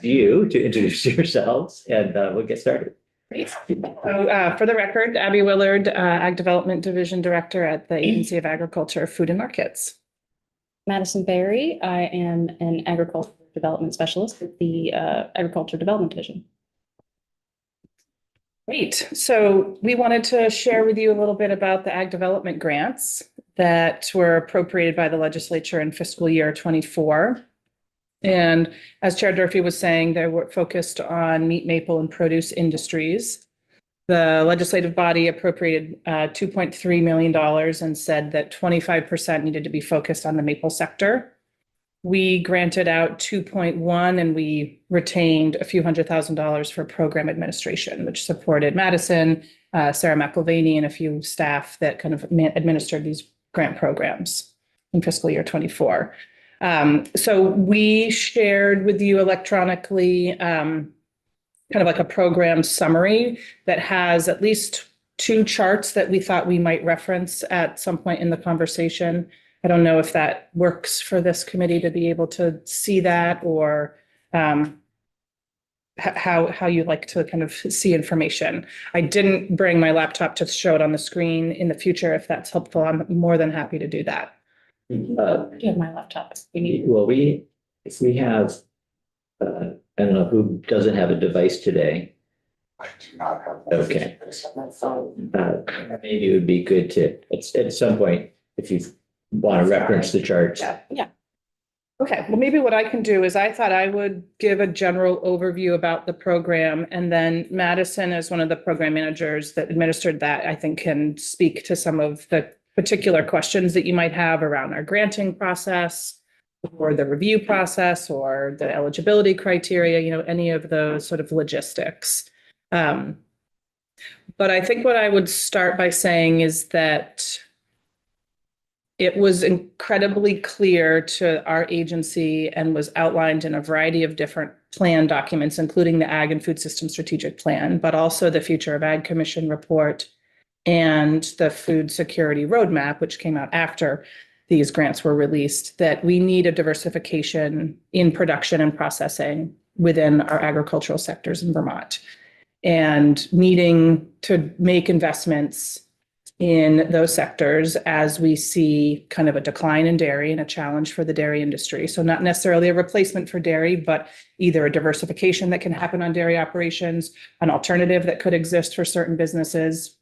you to introduce yourselves and we'll get started. Great. So for the record, Abby Willard, Ag Development Division Director at the Agency of Agriculture, Food and Markets. Madison Berry. I am an agricultural development specialist with the Agriculture Development Division. Great. So we wanted to share with you a little bit about the ag development grants that were appropriated by the legislature in fiscal year 24. And as Chair Durfee was saying, they were focused on meat, maple, and produce industries. The legislative body appropriated $2.3 million and said that 25% needed to be focused on the maple sector. We granted out 2.1 and we retained a few $100,000 for program administration, which supported Madison, Sarah McIlvaney, and a few staff that kind of administered these grant programs in fiscal year 24. So we shared with you electronically kind of like a program summary that has at least 2 charts that we thought we might reference at some point in the conversation. I don't know if that works for this committee to be able to see that, or how you like to kind of see information. I didn't bring my laptop to show it on the screen. In the future, if that's helpful, I'm more than happy to do that. Do you have my laptop? Well, if we have, I don't know who doesn't have a device today. I do not have. Okay. Maybe it would be good to, at some point, if you want to reference the charts. Yeah. Okay, well, maybe what I can do is I thought I would give a general overview about the program, and then Madison, as one of the program managers that administered that, I think can speak to some of the particular questions that you might have around our granting process or the review process or the eligibility criteria, any of those sort of logistics. But I think what I would start by saying is that it was incredibly clear to our agency and was outlined in a variety of different plan documents, including the Ag and Food System Strategic Plan, but also the Future of Ag Commission report and the Food Security Roadmap, which came out after these grants were released, that we need a diversification in production and processing within our agricultural sectors in Vermont, and needing to make investments in those sectors as we see kind of a decline in dairy and a challenge for the dairy industry. So not necessarily a replacement for dairy, but either a diversification that can happen on dairy operations, an alternative that could exist for certain businesses.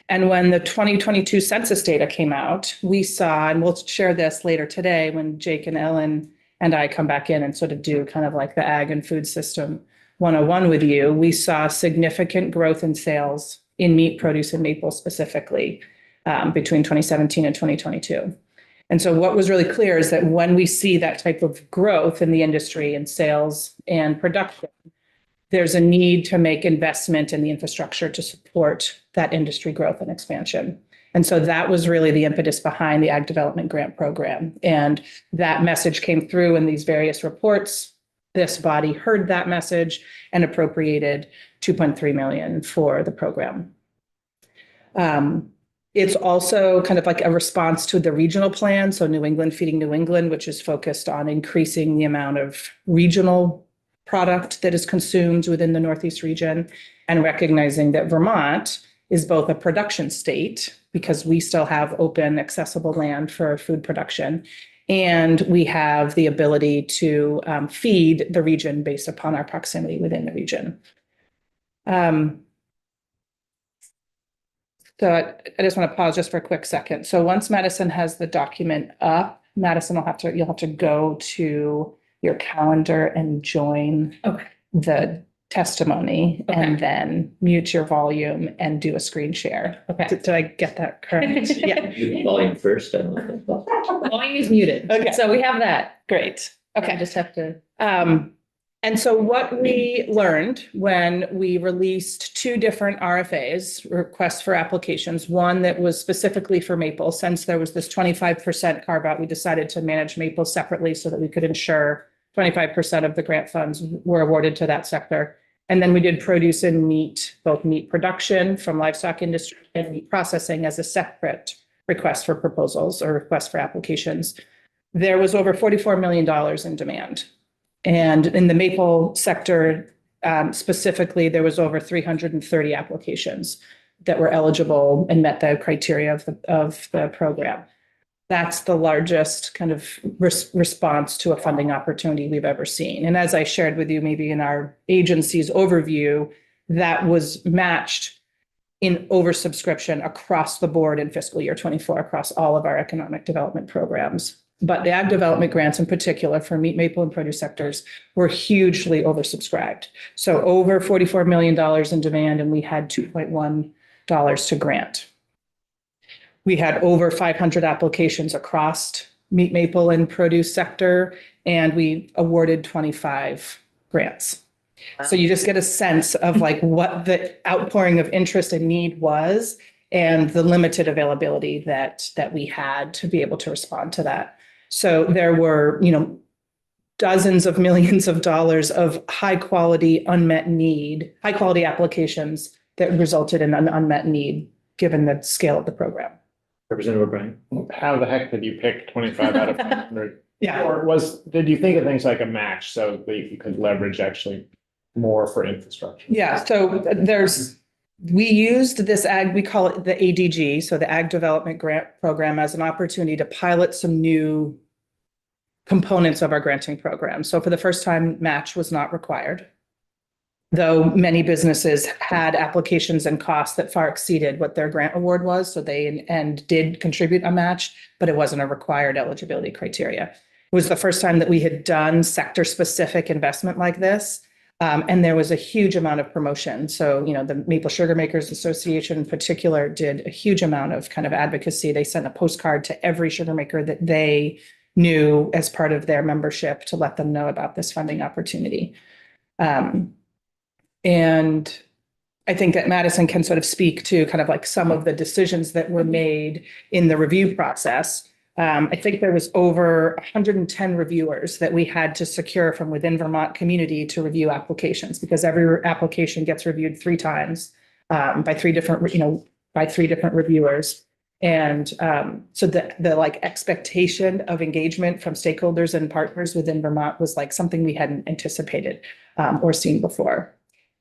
And when the 2022 census data came out, we saw, and we'll share this later today when Jake and Ellen and I come back in and sort of do kind of like the Ag and Food System 101 with you, we saw significant growth in sales in meat, produce, and maple specifically between 2017 and 2022. And so what was really clear is that when we see that type of growth in the industry and sales and production, there's a need to make investment in the infrastructure to support that industry growth and expansion. And so that was really the impetus behind the Ag Development Grant Program. And that message came through in these various reports. This body heard that message and appropriated $2.3 million for the program. It's also kind of like a response to the regional plan. So New England Feeding New England, which is focused on increasing the amount of regional product that is consumed within the Northeast region, and recognizing that Vermont is both a production state because we still have open, accessible land for food production, and we have the ability to feed the region based upon our proximity within the region. So I just want to pause just for a quick second. So once Madison has the document up, Madison you'll have to go to your calendar and join the testimony, and then mute your volume and do a screen share. Okay. Did I get that correct? Yeah. Volume first. I don't know. Volume is muted. Okay. So we have that. Great. Okay. I just have to. And so what we learned when we released 2 different RFAs, requests for applications, one that was specifically for maple, since there was this 25% carve out, we decided to manage maple separately so that we could ensure 25% of the grant funds were awarded to that sector. And then we did produce and meat, both meat production from livestock industry and meat processing as a separate request for proposals or request for applications. There was over $44 million in demand. And in the maple sector, specifically, there was over 330 applications that were eligible and met the criteria of the program. That's the largest kind of response to a funding opportunity we've ever seen. And as I shared with you, maybe in our agency's overview, that was matched in oversubscription across the board in fiscal year 24 across all of our economic development programs. But the ag development grants in particular for meat, maple, and produce sectors were hugely oversubscribed. So over $44 million in demand, and we had $2.1 to grant. We had over 500 applications across meat, maple, and produce sector, and we awarded 25 grants. So you just get a sense of like what the outpouring of interest and need was and the limited availability that we had to be able to respond to that. So there were, dozens of millions of dollars of high quality applications that resulted in an unmet need given the scale of the program. Representative O'Brien. How the heck did you pick 25 out of 100? Yeah. Or did you think of things like a match so that you could leverage actually more for infrastructure? Yeah, so we used this we call it the ADG, so the Ag Development Grant Program, as an opportunity to pilot some new components of our granting program. So for the first time, match was not required, though many businesses had applications and costs that far exceeded what their grant award was. So they did contribute a match, but it wasn't a required eligibility criteria. It was the first time that we had done sector-specific investment like this. And there was a huge amount of promotion. So, the Maple Sugar Makers Association in particular did a huge amount of kind of advocacy. They sent a postcard to every sugar maker that they knew as part of their membership to let them know about this funding opportunity. And I think that Madison can sort of speak to kind of like some of the decisions that were made in the review process. I think there was over 110 reviewers that we had to secure from within Vermont community to review applications, because every application gets reviewed 3 times by three different reviewers. And so the like expectation of engagement from stakeholders and partners within Vermont was like something we hadn't anticipated or seen before.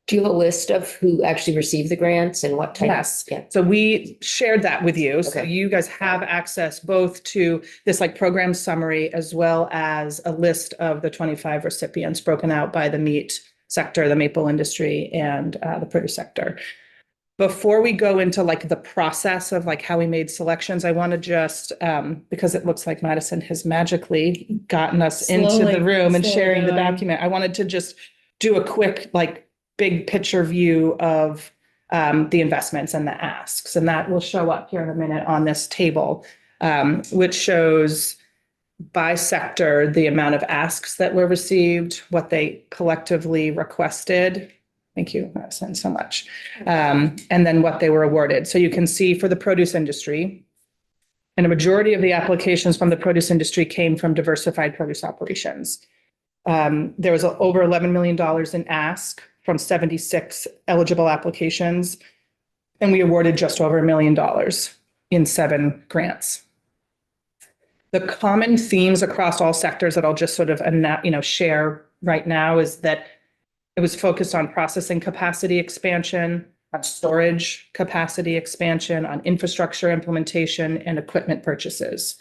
Do you have a list of who actually received the grants and what type? Yes. Yeah. So we shared that with you. So Okay. you guys have access both to this like program summary as well as a list of the 25 recipients broken out by the meat sector, the maple industry, and the produce sector. Before we go into like the process of like how we made selections, I want to just, because it looks like Madison has magically gotten us into the room and sharing the document, I wanted to just do a quick like big picture view of the investments and the asks. And that will show up here in a minute on this table, which shows by sector the amount of asks that were received, what they collectively requested. Thank you, Madison, so much. And then what they were awarded. So you can see for the produce industry, and a majority of the applications from the produce industry came from diversified produce operations. There was over $11 million in ask from 76 eligible applications, and we awarded just over $1 million in 7 grants. The common themes across all sectors that I'll just sort of share right now is that it was focused on processing capacity expansion, on storage capacity expansion, on infrastructure implementation, and equipment purchases.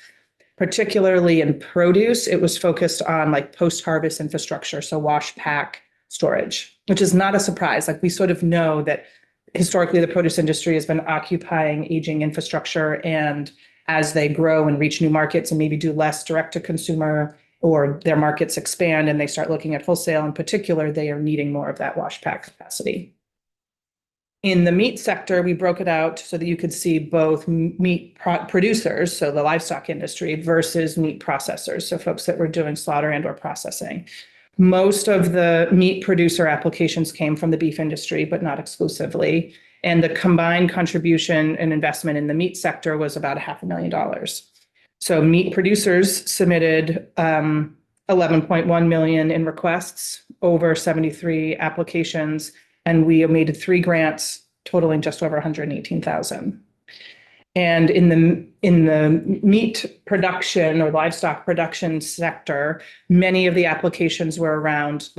Particularly in produce, it was focused on like post-harvest infrastructure, so wash, pack, storage, which is not a surprise. Like we sort of know that historically the produce industry has been occupying aging infrastructure, and as they grow and reach new markets and maybe do less direct to consumer, or their markets expand and they start looking at wholesale in particular, they are needing more of that wash pack capacity. In the meat sector, we broke it out so that you could see both meat producers, so the livestock industry, versus meat processors, so folks that were doing slaughter and or processing. Most of the meat producer applications came from the beef industry, but not exclusively. And the combined contribution and investment in the meat sector was about $500,000. So meat producers submitted 11.1 million in requests, over 73 applications, and we made 3 grants totaling just over 118,000. And in the meat production or livestock production sector, many of the applications were around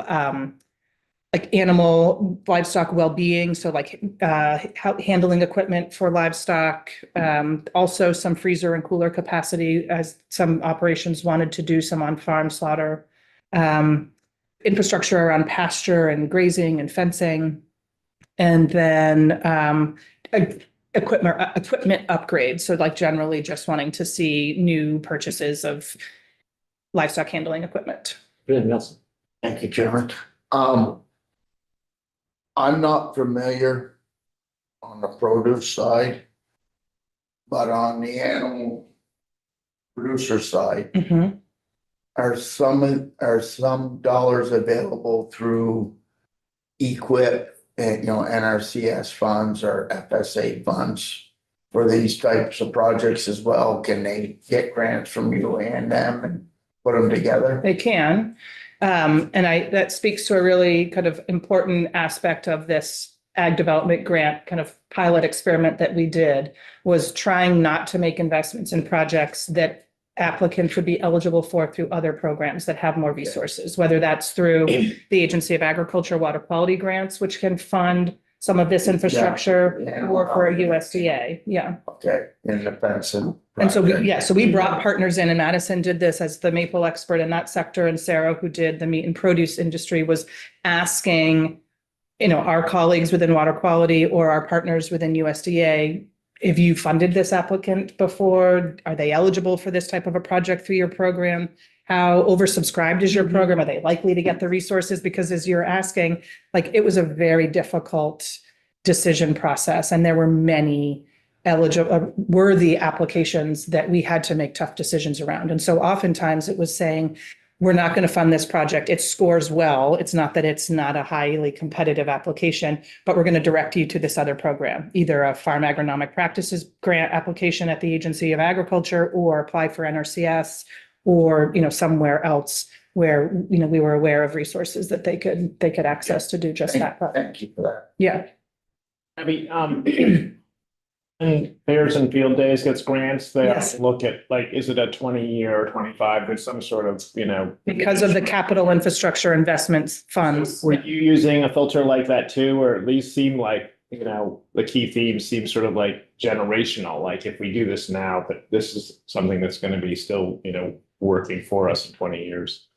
like animal livestock well-being, so like handling equipment for livestock, also some freezer and cooler capacity as some operations wanted to do some on-farm slaughter, infrastructure around pasture and grazing and fencing, and then equipment upgrades. So like generally just wanting to see new purchases of livestock handling equipment. Good, Nelson. Thank you, Chairman. I'm not familiar on the produce side, but on the animal producer side, Mhm. are some dollars available through EQIP and, NRCS funds or FSA funds for these types of projects as well? Can they get grants from you and them and put them together? They can. That speaks to a really kind of important aspect of this ag development grant kind of pilot experiment that we did, was trying not to make investments in projects that applicants would be eligible for through other programs that have more resources, whether that's through the Agency of Agriculture Water Quality Grants, which can fund some of this infrastructure, Yeah. or for USDA. Yeah. Okay, in the fencing. And so project. so we brought partners in, and Madison did this as the maple expert in that sector, and Sarah, who did the meat and produce industry, was asking, our colleagues within water quality or our partners within USDA, have you funded this applicant before? Are they eligible for this type of a project through your program? How oversubscribed is your program? Are they likely to get the resources? Because as you're asking, like, it was a very difficult decision process, and there were many eligible, worthy applications that we had to make tough decisions around. And so oftentimes it was saying, we're not going to fund this project. It scores well. It's not that it's not a highly competitive application, but we're going to direct you to this other program, either a farm agronomic practices grant application at the Agency of Agriculture, or apply for NRCS, or, somewhere else where, we were aware of resources that they could access to do just that. Thank you for that. Yeah. I mean, and Fairs and Field Days gets grants, they Yes. look at, like, is it a 20-year or 25, there's some sort of, Because of the capital infrastructure investments funds. Were you using a filter like that too, or at least seem like, the key theme seems sort of like generational, like if we do this now, but this is something that's going to be still, working for us in 20 years.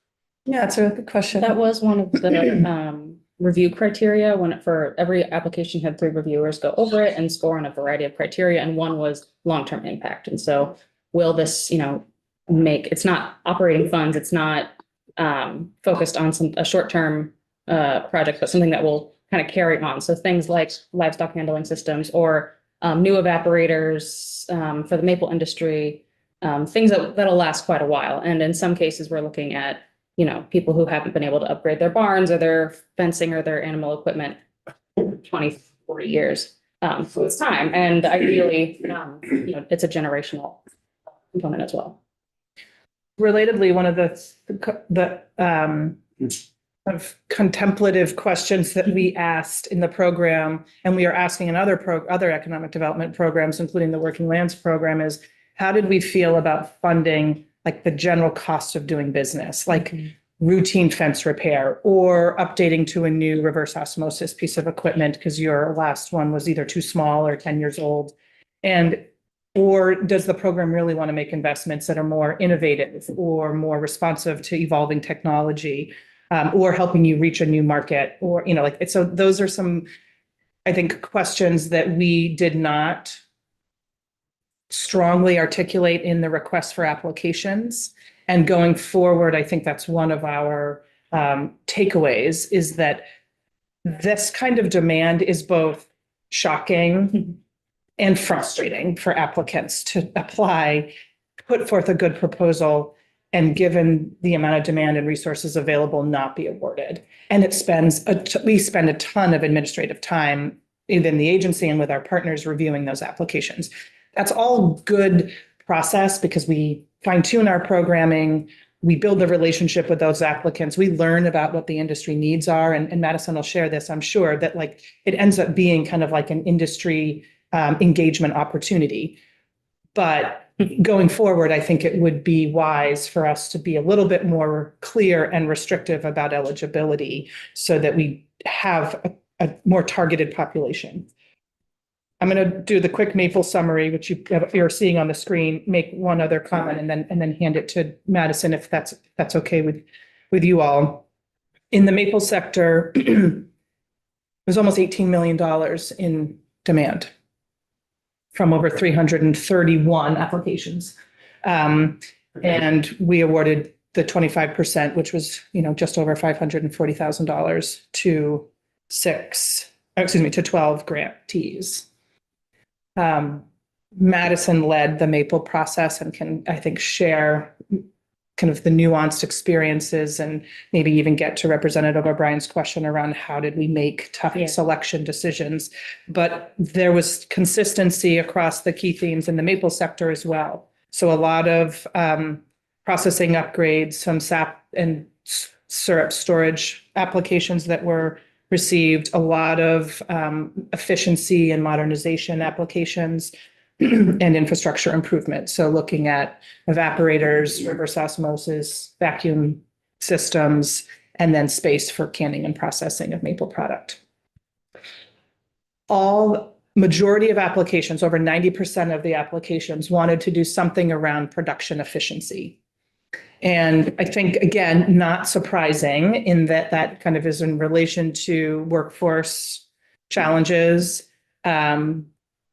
Yeah, it's a good question. That was one of the review criteria for every application had 3 reviewers go over it and score on a variety of criteria. And one was long-term impact. And so will this, it's not operating funds, it's not focused on a short-term project, but something that will kind of carry on. So things like livestock handling systems, or new evaporators for the maple industry, things that'll last quite a while. And in some cases, we're looking at, people who haven't been able to upgrade their barns or their fencing or their animal equipment 20, 40 years. So it's time. And ideally, it's a generational component as well. Relatedly, one of the of contemplative questions that we asked in the program, and we are asking in other economic development programs, including the Working Lands program, is how did we feel about funding like the general cost of doing business, like routine fence repair, or updating to a new reverse osmosis piece of equipment because your last one was either too small or 10 years old? Or does the program really want to make investments that are more innovative or more responsive to evolving technology, or helping you reach a new market, or, so those are some, I think, questions that we did not strongly articulate in the request for applications. And going forward, I think that's one of our takeaways, is that this kind of demand is both shocking and frustrating for applicants to apply, put forth a good proposal, and given the amount of demand and resources available, not be awarded. And we spend a ton of administrative time within the agency and with our partners reviewing those applications. That's all good process because we fine tune our programming, we build the relationship with those applicants, we learn about what the industry needs are. And Madison will share this, I'm sure, that like it ends up being kind of like an industry engagement opportunity. But going forward, I think it would be wise for us to be a little bit more clear and restrictive about eligibility so that we have a more targeted population. I'm going to do the quick Maple summary, which you're seeing on the screen, make one other comment and then hand it to Madison if that's okay with you all. In the Maple sector, there's almost $18 million in demand from over 331 applications. And we awarded the 25%, which was, just over $540,000 to 12 grantees. Madison led the Maple process and can, I think, share kind of the nuanced experiences and maybe even get to Representative O'Brien's question around how did we make tough selection decisions. But there was consistency across the key themes in the Maple sector as well. So a lot of processing upgrades, some sap and syrup storage applications that were received, a lot of efficiency and modernization applications, and infrastructure improvement. So looking at evaporators, reverse osmosis, vacuum systems, and then space for canning and processing of maple product. Majority of applications, over 90% of the applications, wanted to do something around production efficiency. And I think, again, not surprising in that kind of is in relation to workforce challenges,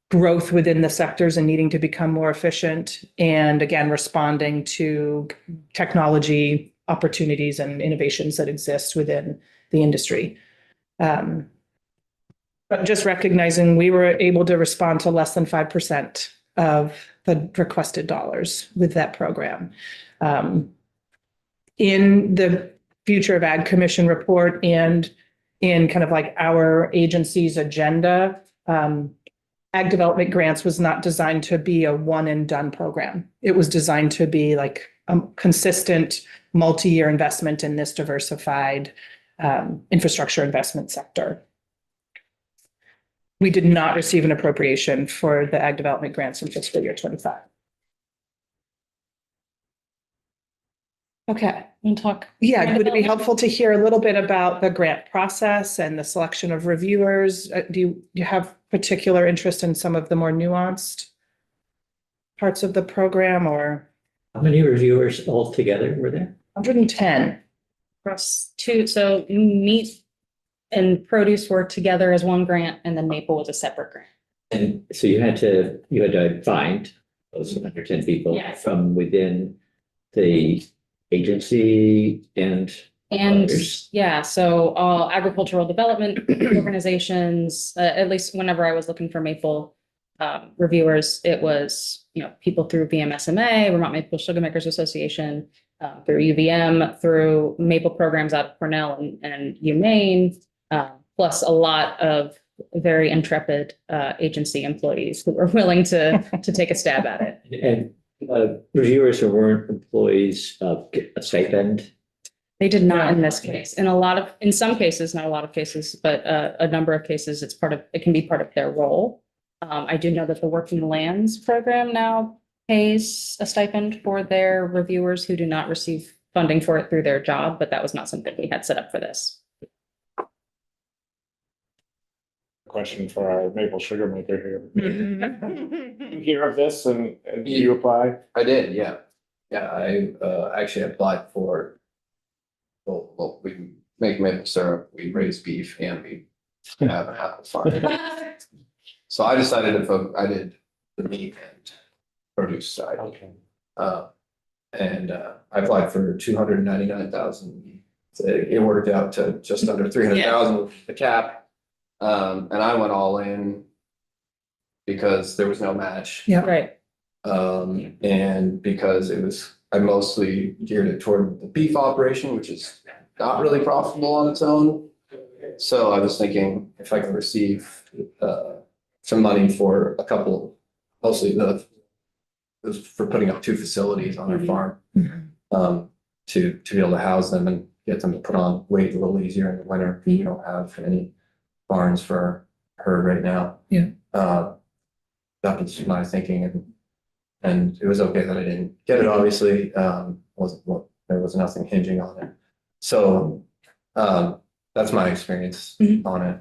growth within the sectors and needing to become more efficient, and again, responding to technology opportunities and innovations that exist within the industry. But just recognizing we were able to respond to less than 5% of the requested dollars with that program. In the Future of Ag Commission report and in kind of like our agency's agenda, Ag Development Grants was not designed to be a one and done program. It was designed to be like a consistent multi-year investment in this diversified infrastructure investment sector. We did not receive an appropriation for the Ag Development Grants in fiscal year 25. Okay. We'll talk. Yeah, would it be helpful to hear a little bit about the grant process and the selection of reviewers? Do you have particular interest in some of the more nuanced parts of the program, or? How many reviewers altogether were there? 110. Across two, so meat and produce were together as one grant, and then Maple was a separate grant. And so you had to find those 110 people Yeah. from within the agency and others. Yeah, so agricultural development organizations, at least whenever I was looking for Maple reviewers, it was, people through VMSMA, Vermont Maple Sugar Makers Association, through UVM, through Maple programs out of Cornell and UMaine, plus a lot of very intrepid agency employees who were willing to take a stab at it. And reviewers who weren't employees of a stipend. They did not in this case. In some cases, not a lot of cases, but a number of cases, it can be part of their role. I do know that the Working Lands program now pays a stipend for their reviewers who do not receive funding for it through their job, but that was not something we had set up for this. Question for our maple sugar maker here. You hear of this and you apply? I did, yeah. Yeah, I actually applied for, well, we make maple syrup, we raise beef, and we have an apple farm. So I decided I did the meat and produce side. Okay. And I applied for 299,000. It worked out to just under 300,000 with the cap. And I went all in because there was no match. Yeah. Right. And because I mostly geared it toward the beef operation, which is not really profitable on its own. So I was thinking if I could receive some money for a couple, mostly for putting up 2 facilities on our farm, to be able to house them and get them to put on weight a little easier in the winter. You don't have any barns for herd right now. Yeah. That was my thinking, And it was okay that I didn't get it, obviously, there was nothing hinging on it. So, that's my experience on it.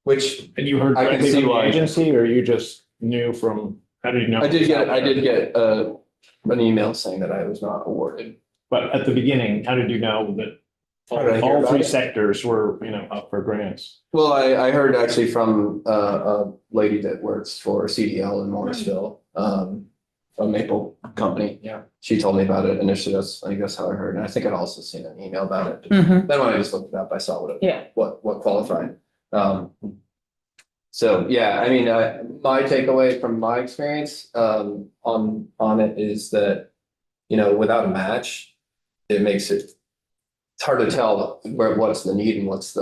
Which And you heard I can directly see from the why. agency, or you just knew from, how did you know? I did get, an email saying that I was not awarded. But at the beginning, how did you know that How did I hear all about three it? sectors were, up for grants? Well, I heard actually from a lady that works for CDL in Morrisville, a Maple company. Yeah. She told me about it initially. I guess how I heard, and I think I'd also seen an email about it. Mhm. Then when I just looked it up, I saw Yeah. what qualified. So, yeah, I mean, my takeaway from my experience, on it is that, without a match, it makes it, it's hard to tell what's the need and what's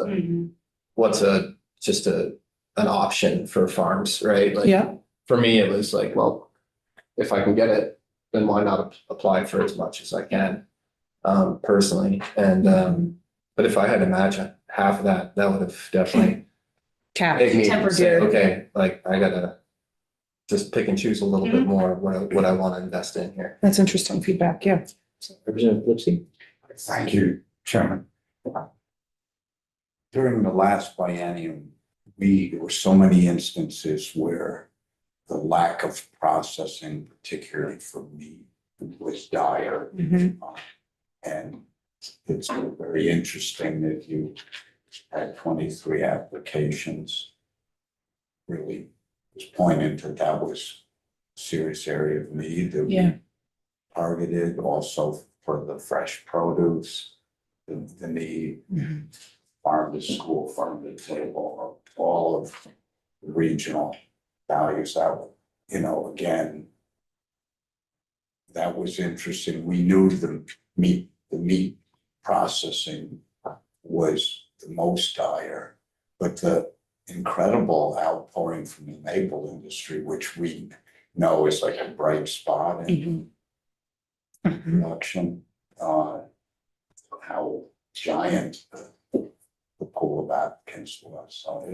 just an option for farms, right? Like, Yeah. for me, it was like, well, if I can get it, then why not apply for as much as I can, personally. And, but if I had to match half of that, that would have definitely Cap. made me Tempered say, your- okay, like I gotta just pick and choose a little bit more what I want to invest in here. That's interesting feedback, yeah. Representative Lipsy? Thank you, Chairman. During the last biennium, there were so many instances where the lack of processing, particularly for meat, was dire. And it's very interesting that you had 23 applications. Really was pointing to that was a serious area of need that Yeah. we targeted, also for the fresh produce, the need, farm to school, farm to table, all of the regional values that, again, that was interesting. We knew the meat processing was the most dire, but the incredible outpouring from the maple industry, which we know is like a bright spot in production, how giant the pool of applicants was. So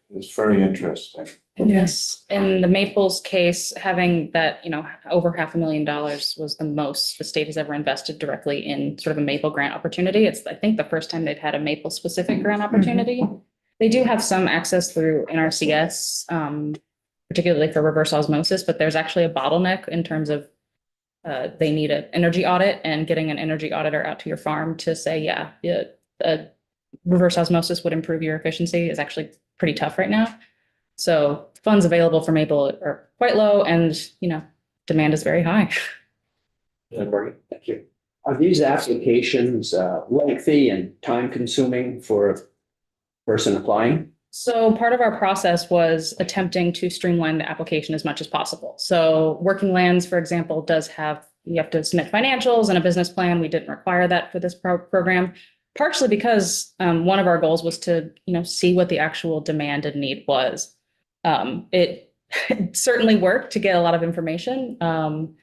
it's very interesting. Yes. In the Maples case, having that, over $500,000 was the most the state has ever invested directly in sort of a maple grant opportunity. It's, I think, the first time they've had a maple specific grant opportunity. They do have some access through NRCS, particularly for reverse osmosis, but there's actually a bottleneck in terms of they need an energy audit, and getting an energy auditor out to your farm to say, yeah, reverse osmosis would improve your efficiency is actually pretty tough right now. So funds available for maple are quite low, and, demand is very high. Thank you. Are these applications lengthy and time consuming for a person applying? So part of our process was attempting to streamline the application as much as possible. So Working Lands, for example, you have to submit financials and a business plan. We didn't require that for this program, partially because one of our goals was to, see what the actual demand and need was. It certainly worked to get a lot of information. One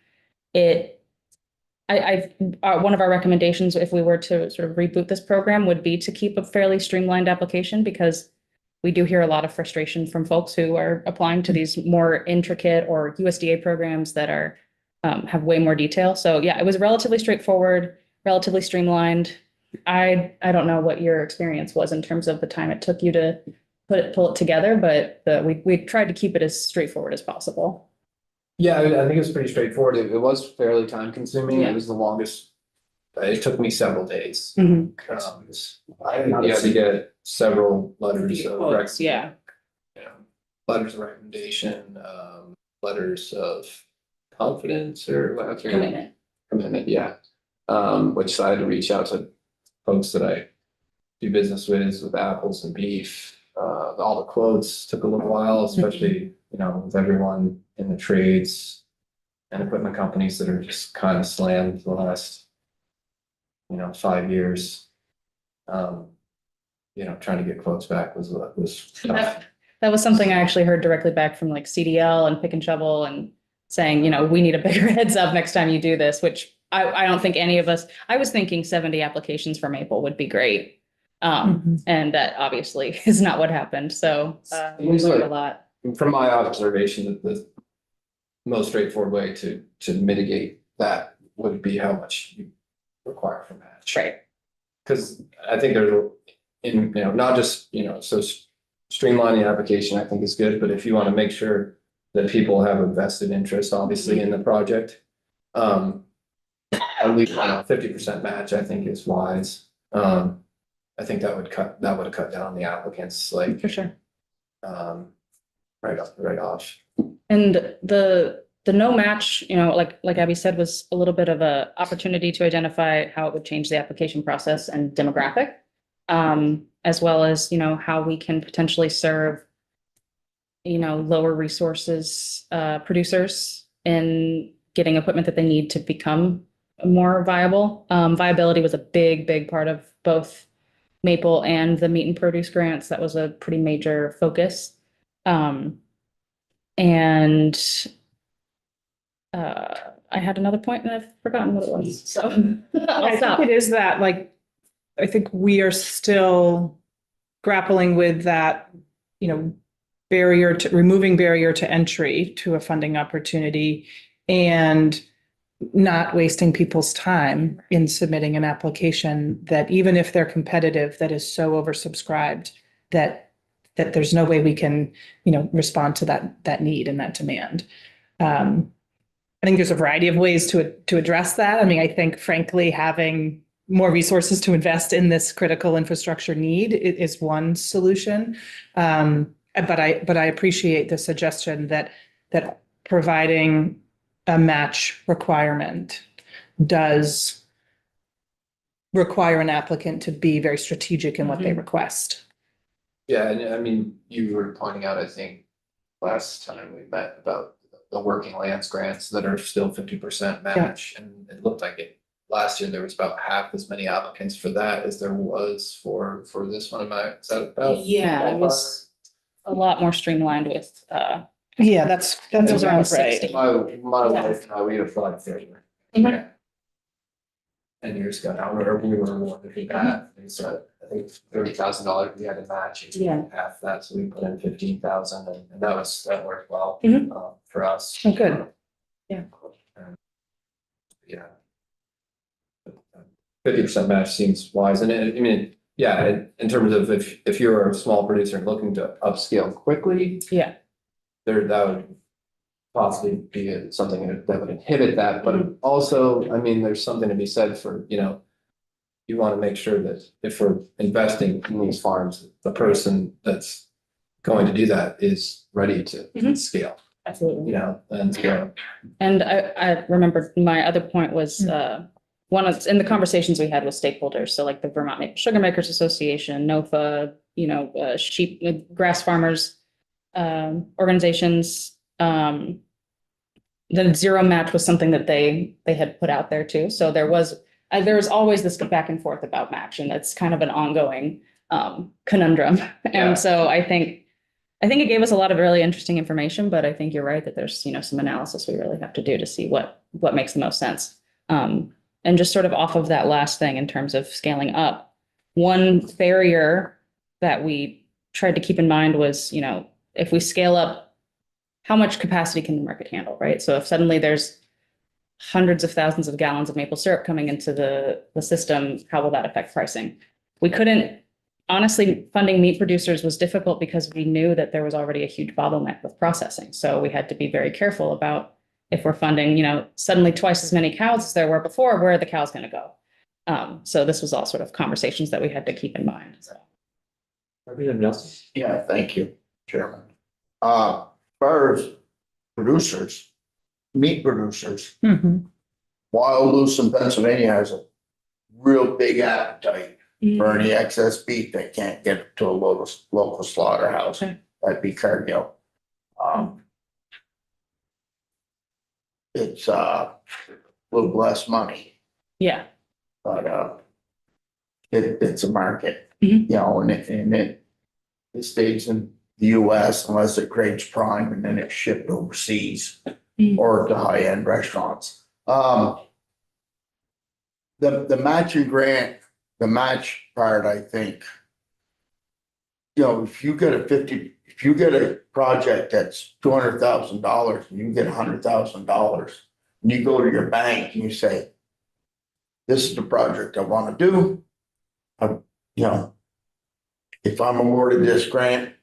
of our recommendations, if we were to sort of reboot this program, would be to keep a fairly streamlined application, because we do hear a lot of frustration from folks who are applying to these more intricate or USDA programs that are have way more detail. So yeah, it was relatively straightforward, relatively streamlined. I don't know what your experience was in terms of the time it took you to pull it together, but we tried to keep it as straightforward as possible. Yeah, I think it was pretty straightforward. It was fairly time consuming. Yeah. It was the longest. It took me several days. I did not You had to see get several letters of Quotes, yeah. letters of recommendation, letters of confidence or what? Commitment, yeah. Which I had to reach out to folks that I do business with apples and beef. All the quotes took a little while, especially, with everyone in the trades and equipment companies that are just kind of slammed the last, 5 years. Trying to get quotes back was tough. That was something I actually heard directly back from like CDL and Pick and Shovel, and saying, we need a bigger heads up next time you do this, which I don't think any of us, I was thinking 70 applications for maple would be great. And that obviously is not what happened. So we learned a lot. From my observation, most straightforward way to mitigate that would be how much you require for match. Right. Cause I think there's, not just, so streamlining the application, I think is good, but if you want to make sure that people have a vested interest, obviously, in the project. At least 50% match, I think is wise. I think that would have cut down the applicants like, For sure. right off. And the no match, like Abby said, was a little bit of a opportunity to identify how it would change the application process and demographic. As well as, how we can potentially serve, lower resources, producers in getting equipment that they need to become more viable. Viability was a big part of both Maple and the meat and produce grants. That was a pretty major focus. And I had another point and I've forgotten what it was, so I'll I stop. think it is that, like, I think we are still grappling with that, removing barrier to entry to a funding opportunity and not wasting people's time in submitting an application that even if they're competitive, that is so oversubscribed that there's no way we can, respond to that need and that demand. I think there's a variety of ways to address that. I mean, I think frankly, having more resources to invest in this critical infrastructure need is one solution. But I appreciate the suggestion that providing a match requirement does require an applicant to be very strategic in what they request. Yeah, and I mean, you were pointing out, I think, last time we met about the working lands grants that are still 50% match, and it looked like last year there was about half as many applicants for that as there was for this one. Is that about? Yeah, it was a lot more streamlined with, Yeah, that's It was around about 60. right. My wife and I, we applied for it. Mhm. 10 years ago now, or we were awarded that, and so I think $30,000 we had to match. Yeah. Half that, so we put in 15,000 and that worked well, Mhm. for us. Oh, good. Yeah. Yeah. 50% match seems wise, and I mean, yeah, in terms of if you're a small producer and looking to upscale quickly. Yeah. That would possibly be something that would inhibit that, but also, I mean, there's something to be said for, you want to make sure that if we're investing in these farms, the person that's going to do that is ready to scale, Absolutely. and scale. And I remember my other point was, in the conversations we had with stakeholders, so like the Vermont Maple Sugar Makers Association, NOFA, sheep, grass farmers, organizations, the zero match was something that they had put out there too. So there was always this back and forth about match, and that's kind of an ongoing conundrum. Yeah. And so I think it gave us a lot of really interesting information, but I think you're right that there's, some analysis we really have to do to see what makes the most sense. And just sort of off of that last thing in terms of scaling up, one barrier that we tried to keep in mind was, if we scale up, how much capacity can the market handle, right? So if suddenly there's hundreds of thousands of gallons of maple syrup coming into the system, how will that affect pricing? We couldn't, honestly, funding meat producers was difficult because we knew that there was already a huge bottleneck with processing. So we had to be very careful about if we're funding, suddenly twice as many cows as there were before, where are the cows going to go? So this was all sort of conversations that we had to keep in mind. So. Yeah, thank you, Chairman. As far as producers, meat producers, Wild Loose in Pennsylvania has a real big appetite for any excess beef they can't get it to a local slaughterhouse. Okay. That'd be Cargill. It's a little less money, Yeah. but it's a market, Mhm. and it stays in the US unless it creates prime and then it's shipped overseas or to high-end restaurants. The matching grant, the match part, I think, if you get a if you get a project that's $200,000 and you get $100,000, and you go to your bank and you say, this is the project I want to do. You know, if I'm awarded this grant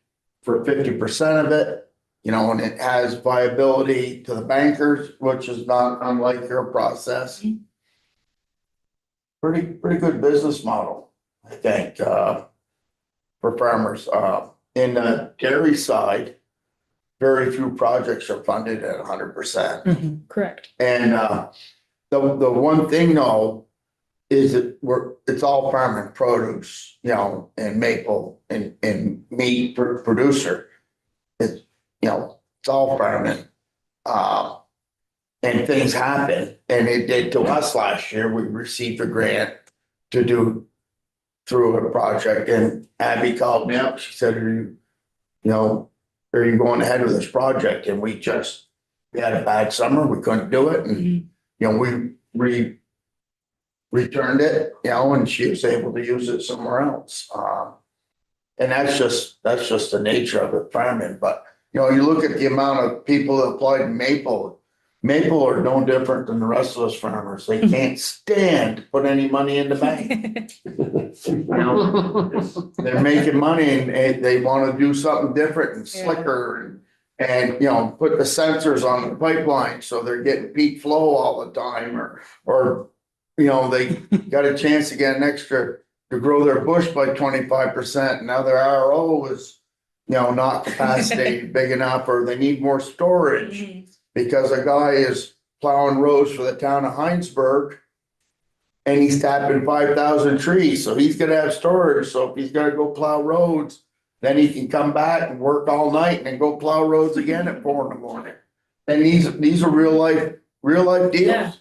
for 50% of it, you know, and it has viability to the bankers, which is not unlike your process. Pretty good business model, I think, for farmers. In the dairy side, very few projects are funded at 100%. Correct. And the one thing though is that it's all farm and produce, you know, and maple and meat producer. It's, you know, it's all farming. And things happen, and it did to us last year. We received a grant to do through a project, and Abby called me up. She said, are you going ahead with this project? And we had a bad summer. We couldn't do it. And, you know, we returned it, you know, and she was able to use it somewhere else. And that's just the nature of it, farming. But, you know, you look at the amount of people that applied to Maple are no different than the rest of us farmers. They can't stand to put any money in the bank. You know, they're making money and they want to do something different and slicker and, you know, put the sensors on the pipeline so they're getting peak flow all the time or, you know, they got a chance to get an extra to grow their bush by 25%. Now their RO is, you know, not capacity big enough, or they need more storage. Because a guy is plowing rows for the town of Heinsberg and he's tapping 5,000 trees. So he's gonna have storage. So if he's gonna go plow roads, then he can come back and work all night and then go plow roads again at 4 a.m. And these are real life deals.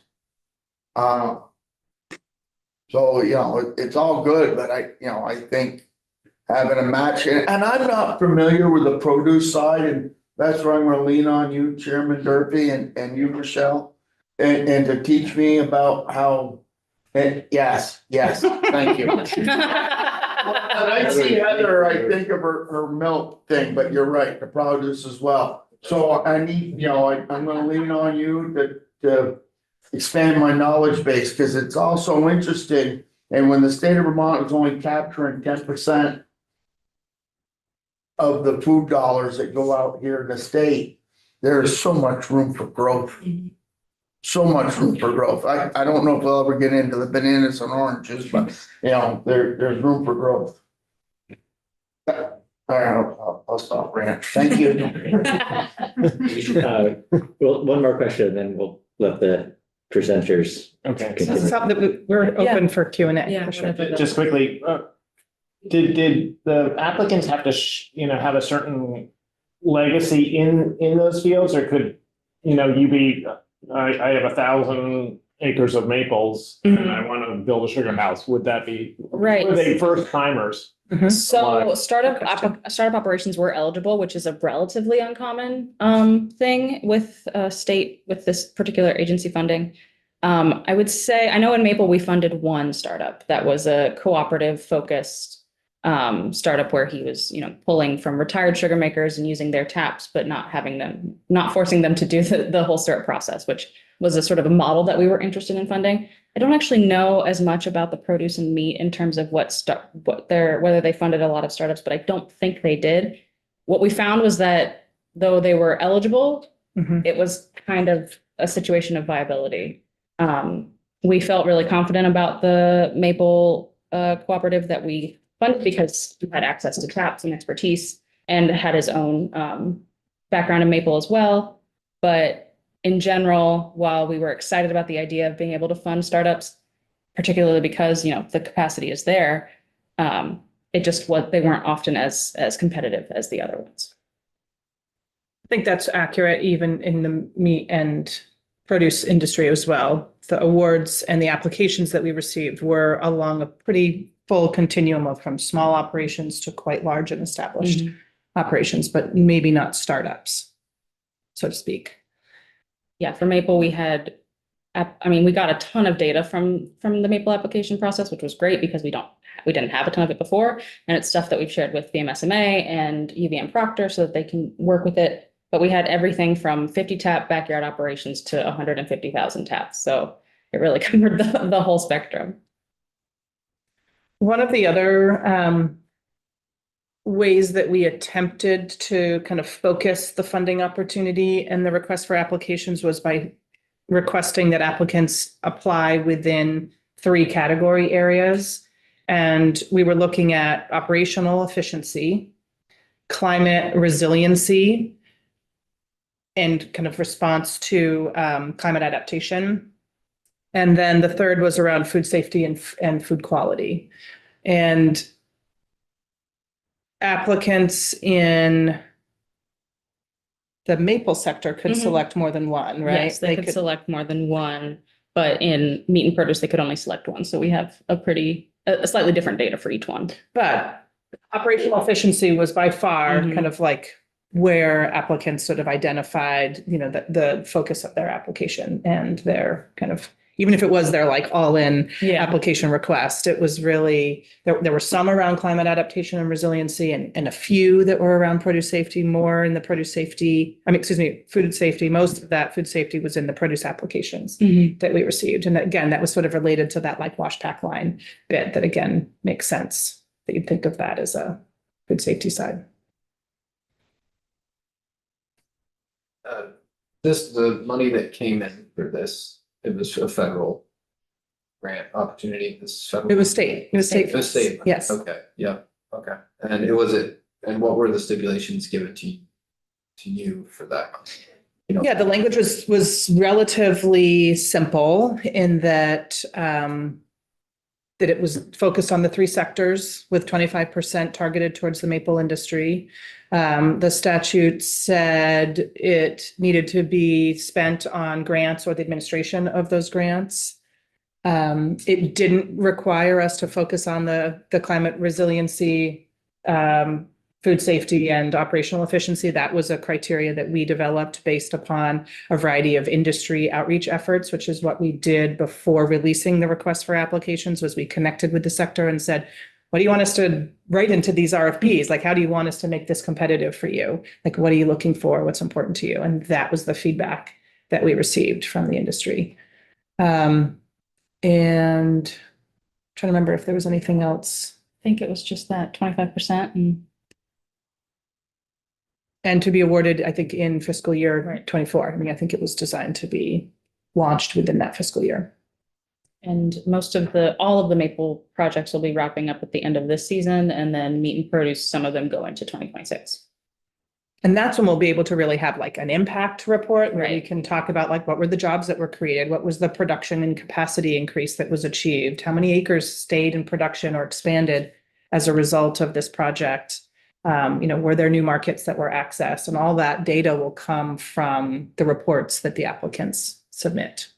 So, you know, it's all good, but I think having a match, and I'm not familiar with the produce side, and that's where I'm gonna lean on you, Chairman Durfee, and you, Michelle, and to teach me about how, and yes, thank you. And I see Heather, I think of her milk thing, but you're right, the produce as well. So I need, you know, I'm gonna lean on you to expand my knowledge base, because it's also interesting. And when the state of Vermont was only capturing 10% of the food dollars that go out here in the state, there is so much room for growth. So much room for growth. I don't know if we'll ever get into the bananas and oranges, but you know, there's room for growth. All right, I'll stop ranting. Thank you. Well, one more question, then we'll let the presenters. Okay. This is something that we're open for Q&A. Yeah, for sure. whatever. Just quickly, did the applicants have to, have a certain legacy in those fields, or could, you be, I have 1,000 acres of maples and I want to build a sugar house. Would that be, Right. were they first timers? So startup operations were eligible, which is a relatively uncommon thing with state, with this particular agency funding. I would say, I know in Maple, we funded one startup that was a cooperative focused startup where he was, pulling from retired sugar makers and using their taps, but not forcing them to do the whole startup process, which was a sort of a model that we were interested in funding. I don't actually know as much about the produce and meat in terms of whether they funded a lot of startups, but I don't think they did. What we found was that though they were eligible, it was kind of a situation of viability. We felt really confident about the Maple cooperative that we funded because he had access to taps and expertise and had his own background in Maple as well. But in general, while we were excited about the idea of being able to fund startups, particularly because, the capacity is there, they weren't often as competitive as the other ones. I think that's accurate even in the meat and produce industry as well. The awards and the applications that we received were along a pretty full continuum of from small operations to quite large and established operations, but maybe not startups, so to speak. Yeah, for Maple, we got a ton of data from the Maple application process, which was great because we don't we didn't have a ton of it before. And it's stuff that we've shared with BMSMA and UVM Proctor so that they can work with it. But we had everything from 50 tap backyard operations to 150,000 taps. So it really covered the whole spectrum. One of the other ways that we attempted to kind of focus the funding opportunity and the request for applications was by requesting that applicants apply within 3 category areas. And we were looking at operational efficiency, climate resiliency, and kind of response to climate adaptation. And then the third was around food safety and food quality. And applicants in the maple sector could Mhm. select more than one, right? Yes, they could select more than one, but in meat and produce, they could only select one. So we have a slightly different data for each one. But operational efficiency was by far Mhm. kind of like where applicants sort of identified, the focus of their application and their kind of, even if it was their like all-in application request, it was really, there were some around climate adaptation and resiliency and a few that were around produce safety, more in the produce safety, food safety. Most of that food safety was in the produce applications that we received. And again, that was sort of related to that like wash pack line bit that again makes sense that you'd think of that as a food safety side. The money that came in for this, it was a federal grant opportunity, this federal. It was state. It was state. It was state. Yes. Okay, yeah, okay. And and what were the stipulations given to you for that? Yeah, the language was relatively simple in that that it was focused on the 3 sectors with 25% targeted towards the maple industry. The statute said it needed to be spent on grants or the administration of those grants. It didn't require us to focus on the climate resiliency, food safety and operational efficiency. That was a criteria that we developed based upon a variety of industry outreach efforts, which is what we did before releasing the request for applications, was we connected with the sector and said, what do you want us to write into these RFPs? Like, how do you want us to make this competitive for you? Like, what are you looking for? What's important to you? And that was the feedback that we received from the industry. And I'm trying to remember if there was anything else. I think it was just that 25% And to be awarded, I think, in fiscal year 24. I mean, I think it was designed to be launched within that fiscal year. And all of the maple projects will be wrapping up at the end of this season, and then meat and produce, some of them go into 2026. And that's when we'll be able to really have like an impact report where we Right. can talk about like what were the jobs that were created, what was the production and capacity increase that was achieved, how many acres stayed in production or expanded as a result of this project. Were there new markets that were accessed, and all that data will come from the reports that the applicants submit.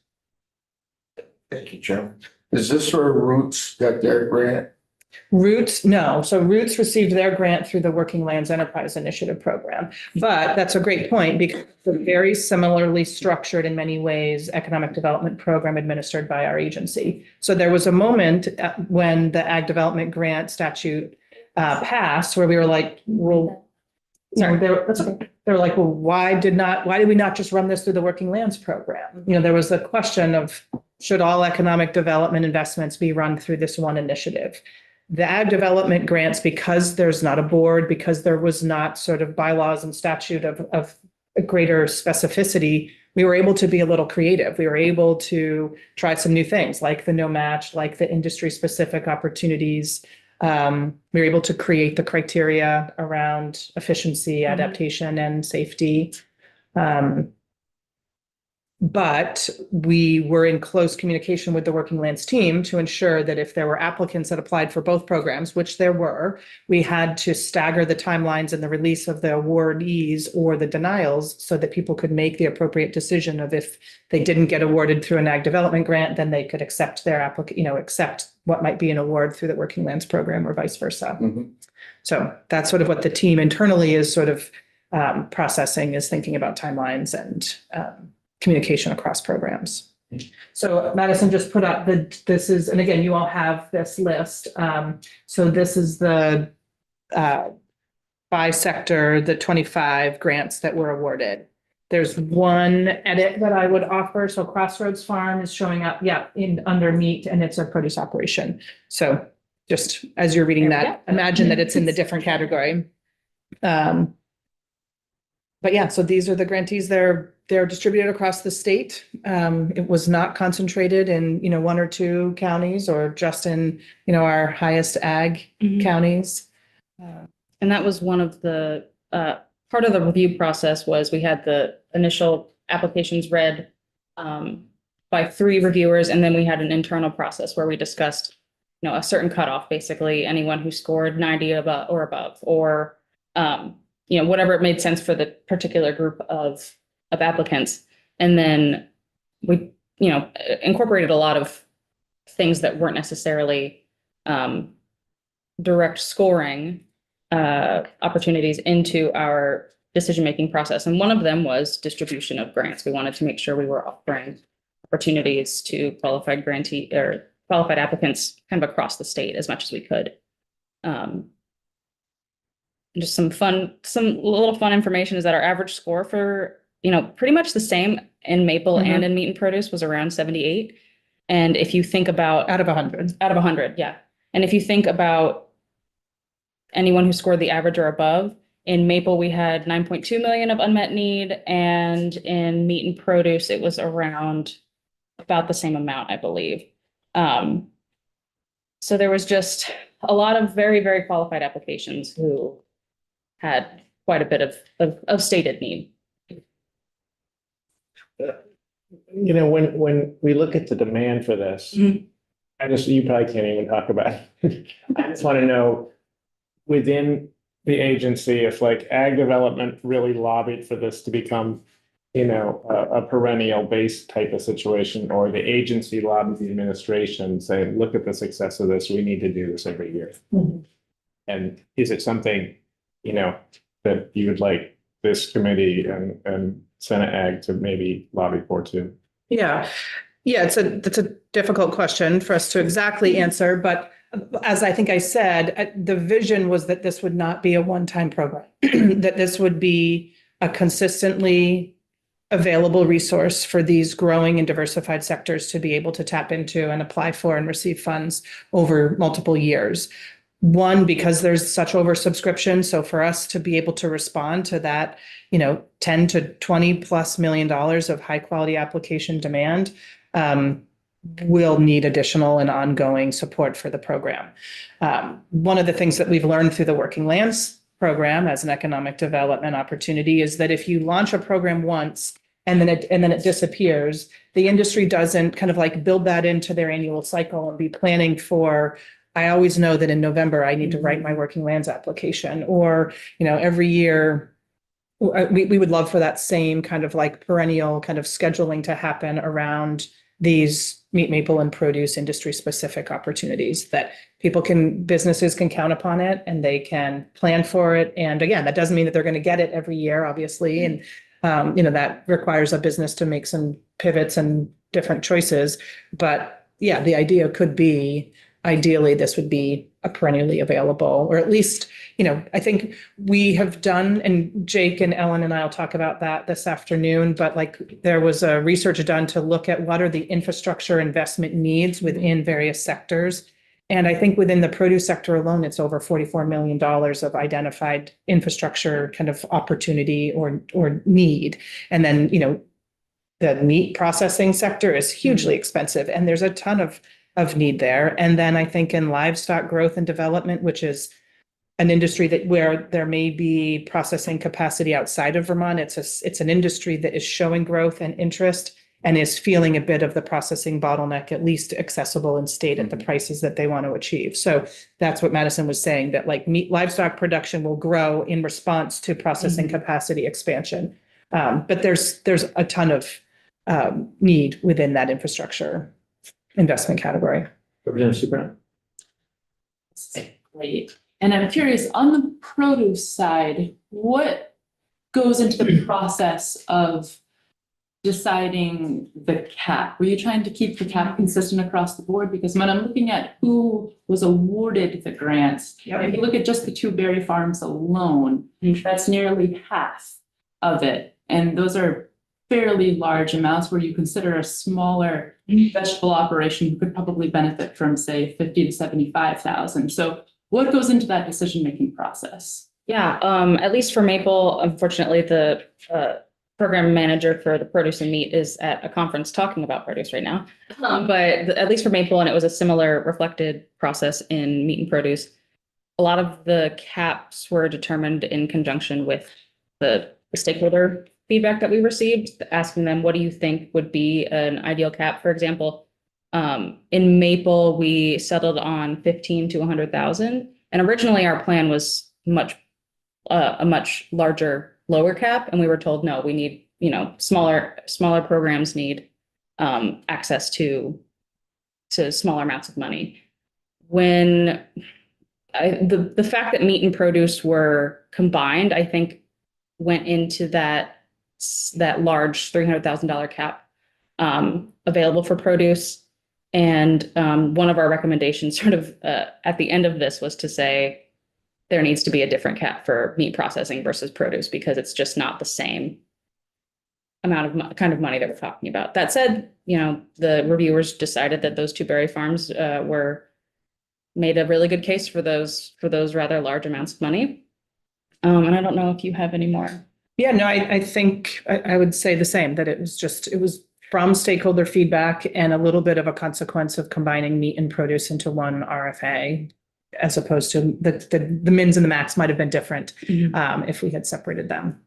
Thank you, Jim. Is this where Roots got their grant? Roots, no. So Roots received their grant through the Working Lands Enterprise Initiative program. But that's a great point because it's a very similarly structured in many ways economic development program administered by our agency. So there was a moment when the Ag Development Grant statute passed where we were like, well, that's okay. They're like, well, why did we not just run this through the Working Lands program? There was a question of should all economic development investments be run through this one initiative? The Ag Development Grants, because there's not a board, because there was not sort of bylaws and statute of a greater specificity, we were able to be a little creative. We were able to try some new things like the no match, like the industry specific opportunities. We were able to create the criteria around efficiency, adaptation, and safety. But we were in close communication with the Working Lands team to ensure that if there were applicants that applied for both programs, which there were, we had to stagger the timelines and the release of the awardees or the denials so that people could make the appropriate decision of if they didn't get awarded through an Ag Development Grant, then they could accept their accept what might be an award through the Working Lands program or vice versa. Mm-hmm. So that's sort of what the team internally is sort of processing, is thinking about timelines and communication across programs. So Madison just put up this is, and again, you all have this list. So this is the by sector, the 25 grants that were awarded. There's one edit that I would offer. So Crossroads Farm is showing up, under meat, and it's a produce operation. So just as you're reading that, imagine that it's in the different category. But yeah, so these are the grantees. They're distributed across the state. It was not concentrated in, one or two counties or just in, our highest ag counties. And that was one of the, part of the review process was we had the initial applications read by 3 reviewers, and then we had an internal process where we discussed, a certain cutoff, basically anyone who scored 90 above, or whatever it made sense for the particular group of applicants. And then we, incorporated a lot of things that weren't necessarily direct scoring opportunities into our decision-making process. And one of them was distribution of grants. We wanted to make sure we were offering opportunities to qualified grantee or qualified applicants kind of across the state as much as we could. Just some little fun information is that our average score for, pretty much the same in maple and in meat and produce was around 78. And if you think about Out of 100. out of 100, yeah. And if you think about anyone who scored the average or above, in maple, we had 9.2 million of unmet need, and in meat and produce, it was around about the same amount, I believe. So there was just a lot of very, very qualified applications who had quite a bit of stated need. When we look at the demand for this, you probably can't even talk about it. I just want to know within the agency, if like ag development really lobbied for this to become, a perennial based type of situation, or the agency lobbied the administration saying, look at the success of this, we need to do this every year. And is it something, that you would like this committee and Senate Ag to maybe lobby for too? Yeah, that's a difficult question for us to exactly answer, but as I think I said, the vision was that this would not be a one-time program, that this would be a consistently available resource for these growing and diversified sectors to be able to tap into and apply for and receive funds over multiple years. One, because there's such oversubscription. So for us to be able to respond to that, 10 to 20 plus $1 million of high quality application demand, we'll need additional and ongoing support for the program. One of the things that we've learned through the Working Lands program as an economic development opportunity is that if you launch a program once and then it disappears, the industry doesn't kind of like build that into their annual cycle and be planning for, I always know that in November I need to write my Working Lands application, or, every year we would love for that same kind of like perennial kind of scheduling to happen around these meat, maple, and produce industry specific opportunities that businesses can count upon it and they can plan for it. And again, that doesn't mean that they're going to get it every year, obviously. And, that requires a business to make some pivots and different choices. But yeah, the idea could be, ideally, this would be a perennially available, or at least, I think we have done, and Jake and Ellen and I will talk about that this afternoon, but like there was a research done to look at what are the infrastructure investment needs within various sectors. And I think within the produce sector alone, it's over $44 million of identified infrastructure kind of opportunity or need. And then, the meat processing sector is hugely expensive, and there's a ton of need there. And then I think in livestock growth and development, which is an industry where there may be processing capacity outside of Vermont, it's an industry that is showing growth and interest and is feeling a bit of the processing bottleneck, at least accessible in state at the prices that they want to achieve. So that's what Madison was saying, that like livestock production will grow in response to processing capacity expansion. But there's a ton of need within that infrastructure investment category. Representative Super. Great. And I'm curious, on the produce side, what goes into the process of deciding the cap? Were you trying to keep the cap consistent across the board? Because when I'm looking at who was awarded the grants, if you look at just the two berry farms alone, that's nearly half of it. And those are fairly large amounts where you consider a smaller vegetable operation who could probably benefit from, say, 50 to 75,000. So what goes into that decision-making process? Yeah, at least for Maple, unfortunately, the program manager for the produce and meat is at a conference talking about produce right now. At least for Maple, and it was a similar reflected process in meat and produce. A lot of the caps were determined in conjunction with the stakeholder feedback that we received, asking them, what do you think would be an ideal cap? For example, in Maple, we settled on 15 to 100,000. And originally our plan was a much larger, lower cap. And we were told, no, we need, smaller programs need access to smaller amounts of money. When the fact that meat and produce were combined, I think went into that large $300,000 cap available for produce. And one of our recommendations sort of at the end of this was to say there needs to be a different cap for meat processing versus produce because it's just not the same amount of kind of money that we're talking about. That said, the reviewers decided that those two berry farms made a really good case for those rather large amounts of money. And I don't know if you have any more. Yeah, no, I think I would say the same, that it was from stakeholder feedback and a little bit of a consequence of combining meat and produce into one RFA, as opposed to the mins and the max might have been different if we had separated them.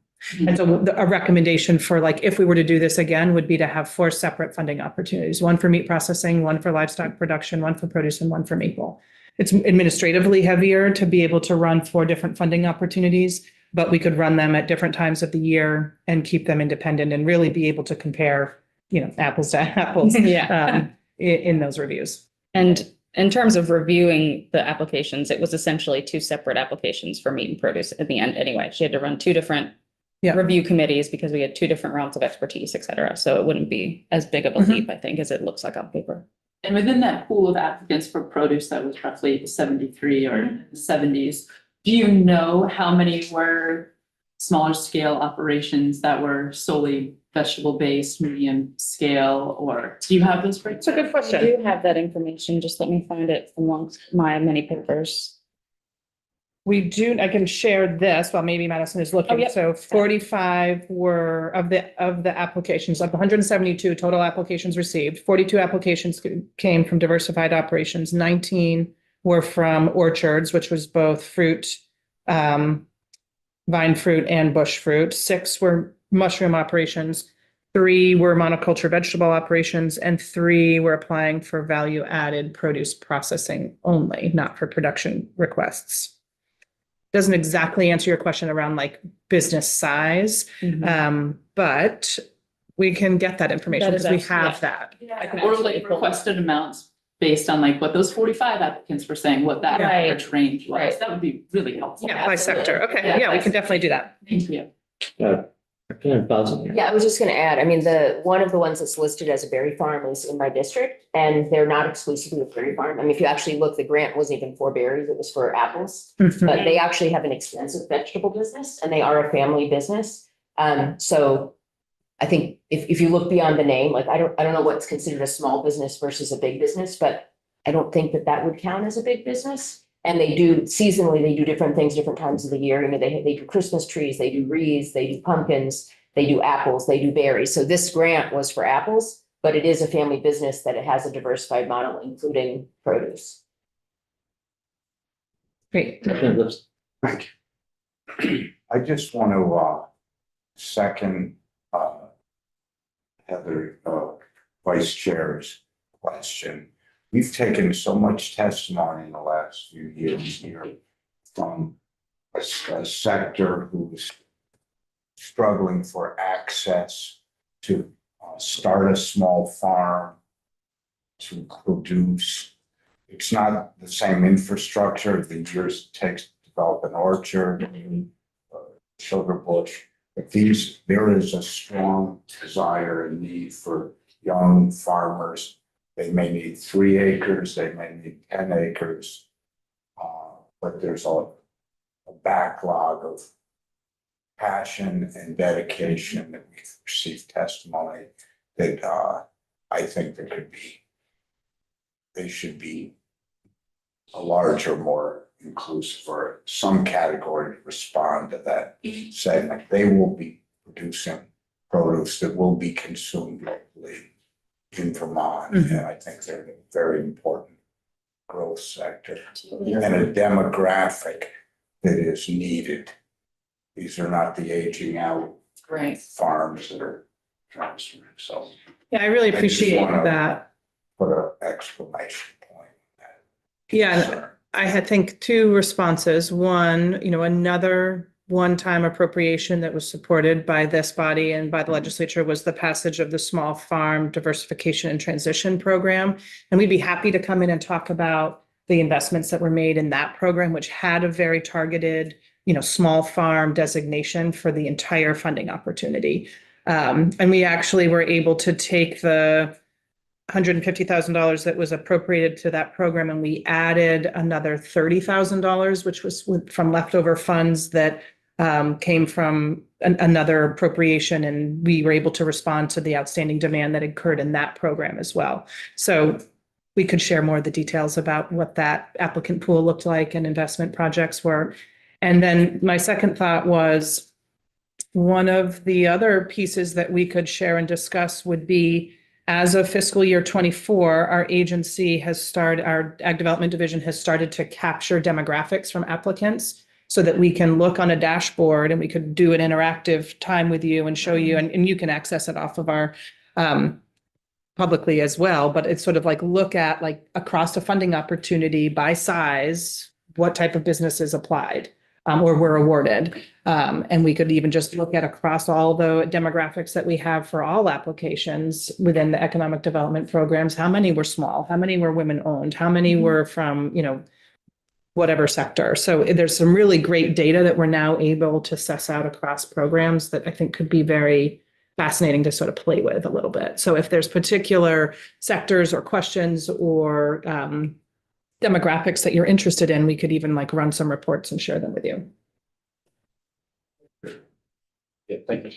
And so a recommendation for if we were to do this again would be to have 4 separate funding opportunities, one for meat processing, one for livestock production, one for produce, and one for maple. It's administratively heavier to be able to run 4 different funding opportunities, but we could run them at different times of the year and keep them independent and really be able to compare, apples to apples in those reviews. And in terms of reviewing the applications, it was essentially 2 separate applications for meat and produce at the end anyway. She had to run 2 different review committees because we had 2 different realms of expertise, et cetera. So it wouldn't be as big of a leap, I think, as it looks like on paper. And within that pool of applicants for produce that was roughly 73 or 70s, do you know how many were smaller scale operations that were solely vegetable based, medium scale, or do you have those? It's a good I question. do have that information. Just let me find it amongst my many papers. We do, I can share this while maybe Madison is looking. Oh, yep. So 45 were of the applications, of 172 total applications received, 42 applications came from diversified operations, 19 were from orchards, which was both fruit, vine fruit and bush fruit. 6 were mushroom operations, 3 were monoculture vegetable operations, and 3 were applying for value added produce processing only, not for production requests. Doesn't exactly answer your question around business size, but we can get that information because we have that. Or requested amounts based on what those 45 applicants were saying, what that average range was. Right. That would be really helpful. Yeah, by sector. Okay, yeah, we can definitely do that. Thank you. Yeah, I was just gonna add, one of the ones that's listed as a berry farm is in my district, and they're not exclusively a berry farm. If you actually look, the grant wasn't even for berries, it was for apples. But they actually have an extensive vegetable business and they are a family business. So I think if you look beyond the name, I don't know what's considered a small business versus a big business, but I don't think that would count as a big business. And they do seasonally, they do different things, different times of the year. They do Christmas trees, they do wreaths, they do pumpkins, they do apples, they do berries. So this grant was for apples, but it is a family business that it has a diversified model, including produce. Great. Thank you. I just want to second Heather, Vice Chair's question. We've taken so much testimony in the last few years here from a sector who's struggling for access to start a small farm, to produce. It's not the same infrastructure, the years it takes to develop an orchard, sugar bush. But there is a strong desire and need for young farmers. They may need 3 acres, they may need 10 acres. But there's a backlog of passion and dedication that we've received testimony that I think they should be a larger, more inclusive or some category to respond to that segment. They will be producing produce that will be consumed locally in Vermont. And I think they're a very important growth sector and a demographic that is needed. These are not the aging out Right. farms that are transferring. So Yeah, I really I just appreciate wanna- that. put an exclamation point on that. Yeah, concern. I had think two responses. One, another one-time appropriation that was supported by this body and by the legislature was the passage of the Small Farm Diversification and Transition Program. And we'd be happy to come in and talk about the investments that were made in that program, which had a very targeted, small farm designation for the entire funding opportunity. And we actually were able to take the $150,000 that was appropriated to that program, and we added another $30,000, which was from leftover funds that came from another appropriation, and we were able to respond to the outstanding demand that occurred in that program as well. So we could share more of the details about what that applicant pool looked like and investment projects were. And then my second thought was one of the other pieces that we could share and discuss would be, as of fiscal year 24, our agency our Ag Development Division has started to capture demographics from applicants so that we can look on a dashboard and we could do an interactive time with you and show you, and you can access it off of our publicly as well, but it's sort of like look at across a funding opportunity by size, what type of businesses applied or were awarded. And we could even just look at across all the demographics that we have for all applications within the economic development programs, how many were small, how many were women owned, how many were from, whatever sector. So there's some really great data that we're now able to suss out across programs that I think could be very fascinating to sort of play with a little bit. So if there's particular sectors or questions or demographics that you're interested in, we could even run some reports and share them with you. Yeah, thank you.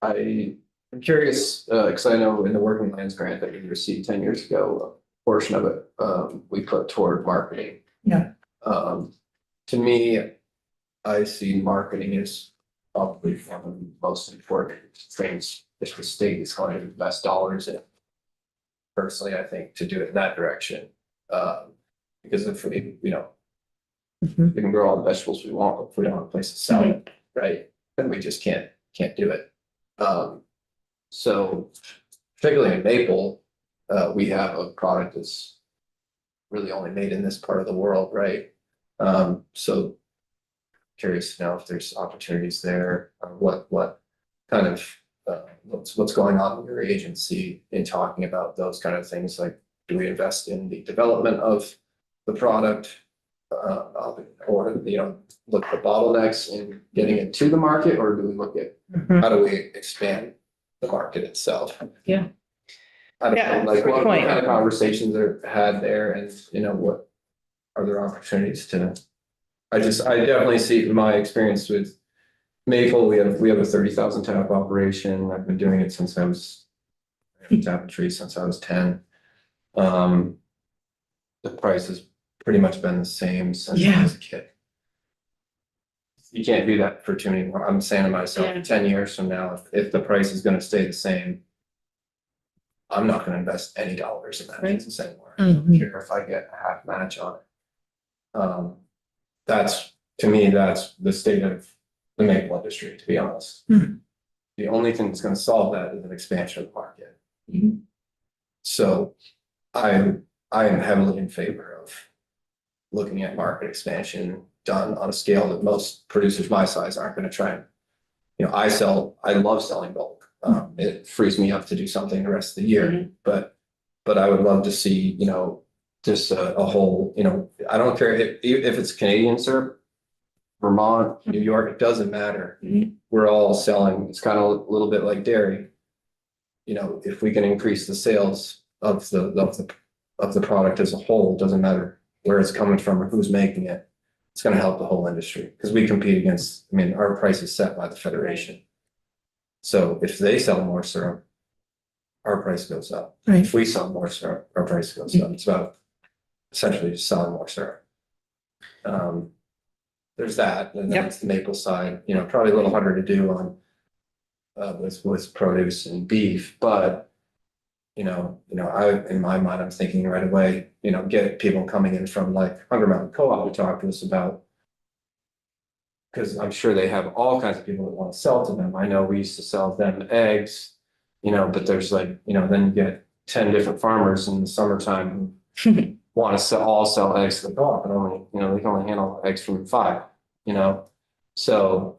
I'm curious, because I know in the Working Lands grant that we received 10 years ago, a portion of it we put toward marketing. Yeah. To me, I see marketing as probably one of the most important things if the state is going to invest dollars in. Personally, I think to do it in that direction. Because if we can grow all the vegetables we want, if we don't have a place to sell it, right, then we just can't do it. So particularly in maple, we have a product that's really only made in this part of the world, right? So curious to know if there's opportunities there, what kind of what's going on in your agency in talking about those kind of things, like do we invest in the development of the product or look at the bottlenecks in getting it to the market, or do we look at how do we expand the market itself? Yeah. I don't Yeah, know, like great what point. kind of conversations are had there, and what are there opportunities to? I definitely see in my experience with maple, we have a 30,000 tap operation. I've been doing it since I was tapping trees since I was 10. The price has pretty much been the same since I was a kid. You can't do that for too many more. I'm saying to myself, 10 years from now, if the price is going to stay the same, I'm not going to invest any dollars in that business anymore. I don't care if I get a half match on it. To me, that's the state of the maple industry, to be honest. The only thing that's going to solve that is an expansion of the market. So I am heavily in favor of looking at market expansion done on a scale that most producers my size aren't going to try and, I love selling bulk. It frees me up to do something the rest of the year, but I would love to see, just a whole, I don't care if it's Canadian syrup, Vermont, New York, it doesn't matter. Mhm. We're all selling, it's kind of a little bit like dairy. You know, if we can increase the sales of the product as a whole, it doesn't matter where it's coming from or who's making it. It's gonna help the whole industry, because we compete against, I mean, our price is set by the Federation. So if they sell more syrup, our price goes up. Right. If we sell more syrup, our price goes up. It's about essentially just selling more syrup. There's that, and then Yep. it's the maple side, you know, probably a little harder to do on with produce and beef, but in my mind, I'm thinking right away, you know, get people coming in from like Hunger Mountain Co-op to talk to us about. Because I'm sure they have all kinds of people that want to sell to them. I know we used to sell them eggs, you know, but there's like, you know, then you get 10 different farmers in the summertime who want to sell eggs to the co-op, and only, you know, they can only handle eggs from 5, you know. So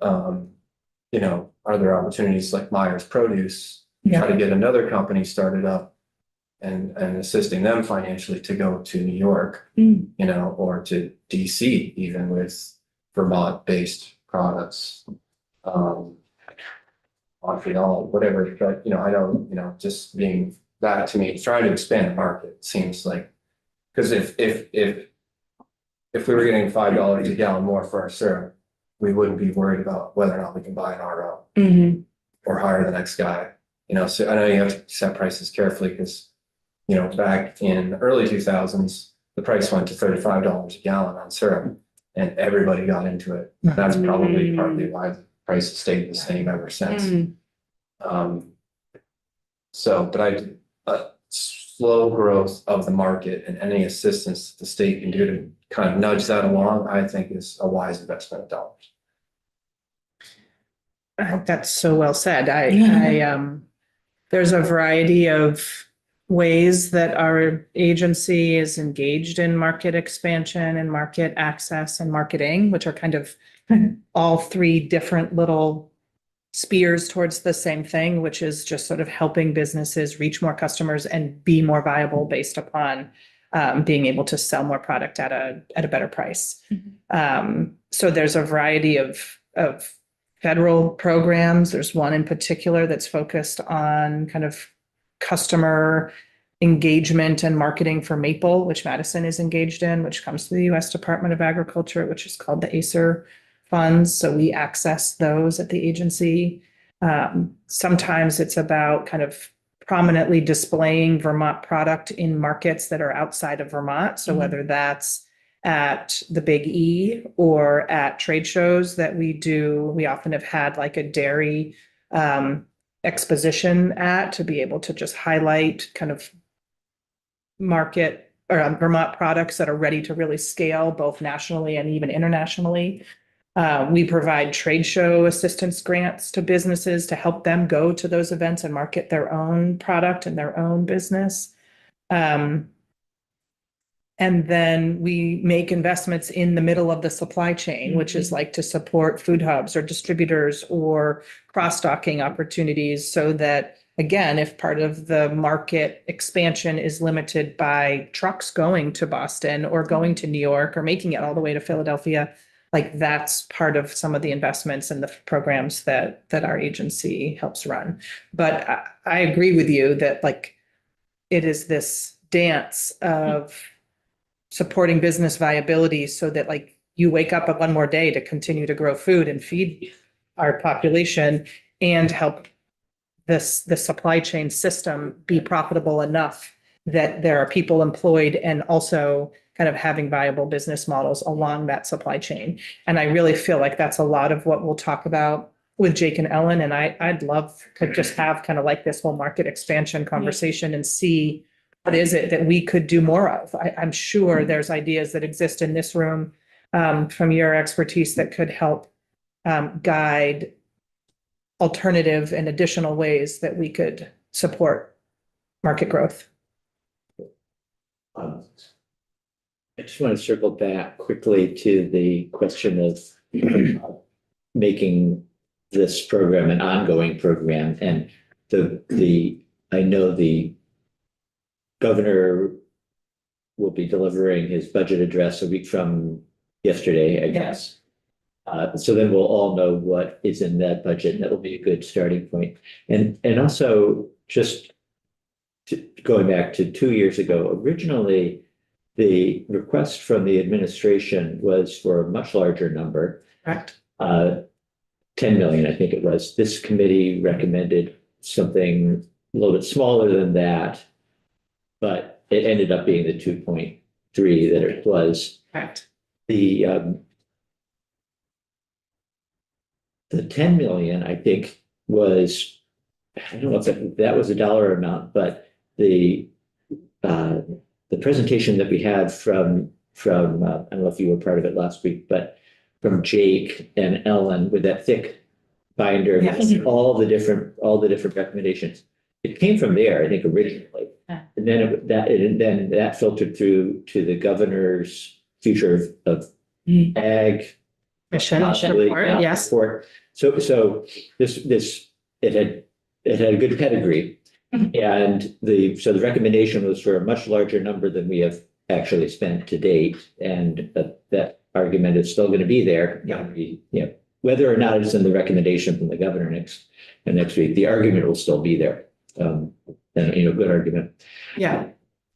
you know, are there opportunities like Myers Produce, try to get another company started up and assisting them financially to go to New York, you know, or to DC even with Vermont-based products. Montreal, whatever, but you know, I don't, you know, just being that to me, trying to expand the market seems like, because if we were getting $5 a gallon more for our syrup, we wouldn't be worried about whether or not we can buy an RO or hire the next guy. You know, so I know you have to set prices carefully because, you know, back in the early 2000s, the price went to $35 a gallon on syrup and everybody got into it. That's probably partly why the price has stayed the same ever since. But slow growth of the market and any assistance the state can do to kind of nudge that along, I think is a wise investment of dollars. I think that's so well said. There's a variety of ways that our agency is engaged in market expansion and market access and marketing, which are kind of all 3 different little spears towards the same thing, which is just sort of helping businesses reach more customers and be more viable based upon being able to sell more product at a better price. So there's a variety of federal programs. There's one in particular that's focused on kind of customer engagement and marketing for maple, which Madison is engaged in, which comes to the U.S. Department of Agriculture, which is called the ACER funds. So we access those at the agency. Sometimes it's about kind of prominently displaying Vermont product in markets that are outside of Vermont. So whether that's at the Big E or at trade shows that we do, we often have had like a dairy exposition to be able to just highlight kind of market or Vermont products that are ready to really scale both nationally and even internationally. We provide trade show assistance grants to businesses to help them go to those events and market their own product and their own business. And then we make investments in the middle of the supply chain, which is like to support food hubs or distributors or cross-docking opportunities so that, again, if part of the market expansion is limited by trucks going to Boston or going to New York or making it all the way to Philadelphia, like that's part of some of the investments and the programs that our agency helps run. But I agree with you that like it is this dance of supporting business viability so that like you wake up one more day to continue to grow food and feed our population and help the supply chain system be profitable enough that there are people employed and also kind of having viable business models along that supply chain. And I really feel like that's a lot of what we'll talk about with Jake and Ellen. And I'd love to just have kind of like this whole market expansion conversation and see what is it that we could do more of. I'm sure there's ideas that exist in this room from your expertise that could help guide alternative and additional ways that we could support market growth. I just want to circle back quickly to the question of making this program an ongoing program. And I know the governor will be delivering his budget address a week from yesterday, I guess. So then we'll all know what is in that budget, and that'll be a good starting point. And also just going back to 2 years ago, originally, the request from the administration was for a much larger number. Correct. 10 million, I think it was. This committee recommended something a little bit smaller than that, but it ended up being the 2.3 that it was. Correct. The 10 million, I think, was, I don't know if that was a dollar amount, but the presentation that we had from I don't know if you were part of it last week, but from Jake and Ellen with that thick binder, Yes. all the different recommendations. It came from there, I think, originally. Yeah. And then that filtered through to the governor's future of ag. Mission possibly, report, yes. report. So this it had a good pedigree. And so the recommendation was for a much larger number than we have actually spent to date. And that argument is still going to be there. Whether or not it's in the recommendation from the governor next week, the argument will still be there. And good argument. Yeah.